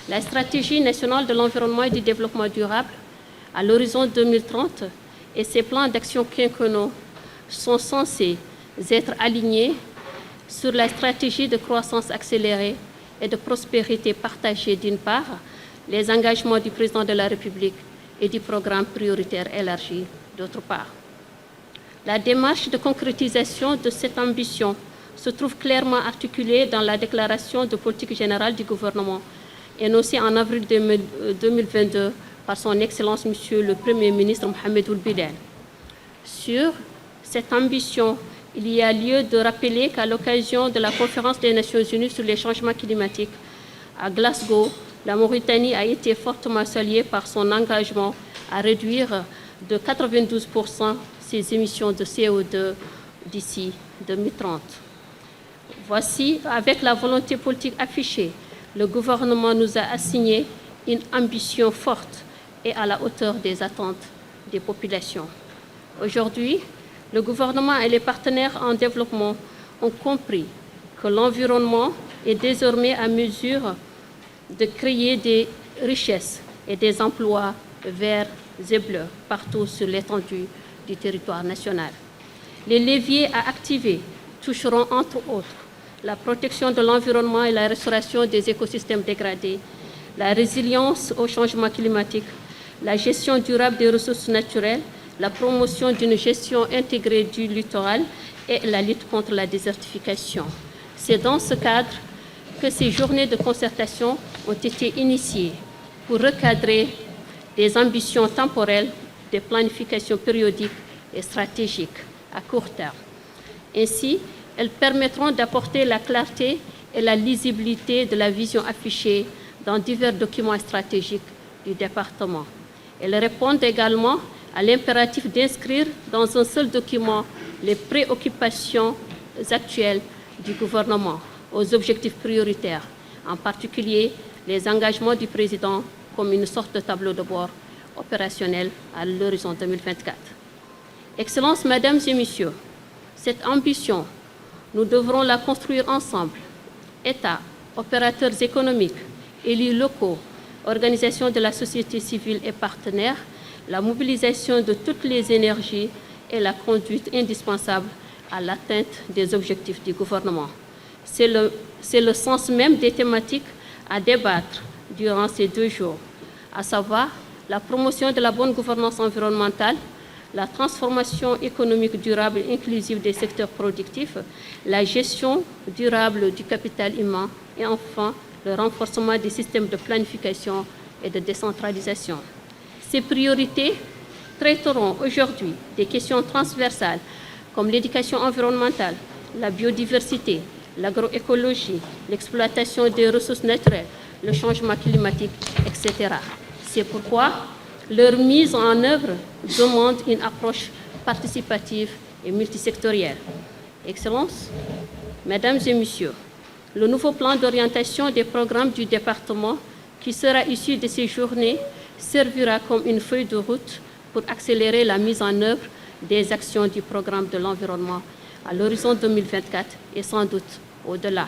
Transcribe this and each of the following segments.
La stratégie nationale de l'environnement et du développement durable à l'horizon 2030 et ses plans d'action quinquennaux sont censés être alignés sur la stratégie de croissance accélérée et de prospérité partagée d'une part, les engagements du président de la République et du programme prioritaire élargi d'autre part. La démarche de concrétisation de cette ambition se trouve clairement articulée dans la déclaration de politique générale du gouvernement énoncée en avril 2022 par son Excellence Monsieur le Premier ministre Mohamed Ould Bilal. Sur cette ambition, il y a lieu de rappeler qu'à l'occasion de la conférence des Nations Unies sur les changements climatiques à Glasgow, la Mauritanie a été fortement saluée par son engagement à réduire de 92% ses émissions de CO2 d'ici 2030. Voici, avec la volonté politique affichée, le gouvernement nous a assigné une ambition forte et à la hauteur des attentes des populations. Aujourd'hui, le gouvernement et les partenaires en développement ont compris que l'environnement est désormais à mesure de créer des richesses et des emplois verts et bleus partout sur l'étendue du territoire national. Les leviers à activer toucheront entre autres la protection de l'environnement et la restauration des écosystèmes dégradés, la résilience au changement climatique, la gestion durable des ressources naturelles, la promotion d'une gestion intégrée du littoral et la lutte contre la désertification. C'est dans ce cadre que ces journées de concertation ont été initiées pour recadrer des ambitions temporelles, des planifications périodiques et stratégiques à court terme. Ainsi, elles permettront d'apporter la clarté et la lisibilité de la vision affichée dans divers documents stratégiques du département. Elles répondent également à l'impératif d'inscrire dans un seul document les préoccupations actuelles du gouvernement aux objectifs prioritaires, en particulier les engagements du président comme une sorte de tableau de bord opérationnel à l'horizon 2024. Excellences, Mesdames et Messieurs, cette ambition, nous devrons la construire ensemble. État, opérateurs économiques, élus locaux, organisations de la société civile et partenaires, la mobilisation de toutes les énergies et la conduite indispensable à l'atteinte des objectifs du gouvernement. C'est le sens même des thématiques à débattre durant ces 2 jours, à savoir la promotion de la bonne gouvernance environnementale, la transformation économique durable et inclusive des secteurs productifs, la gestion durable du capital humain et enfin le renforcement des systèmes de planification et de décentralisation. Ces priorités traiteront aujourd'hui des questions transversales comme l'éducation environnementale, la biodiversité, l'agroécologie, l'exploitation des ressources naturelles, le changement climatique, etc. C'est pourquoi leur mise en œuvre demande une approche participative et multisectorielle. Excellences, Mesdames et Messieurs, le nouveau plan d'orientation des programmes du département qui sera issu de ces journées servira comme une feuille de route pour accélérer la mise en œuvre des actions du programme de l'environnement à l'horizon 2024 et sans doute au-delà.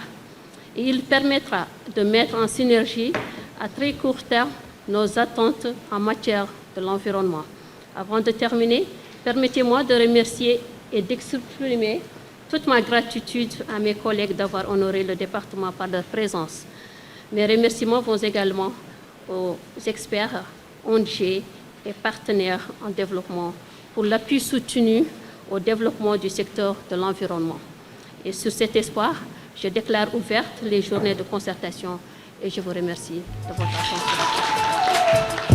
Et il permettra de mettre en synergie à très court terme nos attentes en matière de l'environnement. Avant de terminer, permettez-moi de remercier et d'exprimer toute ma gratitude à mes collègues d'avoir honoré le département par leur présence. Mes remerciements vont également aux experts, ONG et partenaires en développement pour l'appui soutenu au développement du secteur de l'environnement. Et sur cet espoir, Je déclare ouvertes les journées de concertation et je vous remercie de votre attention.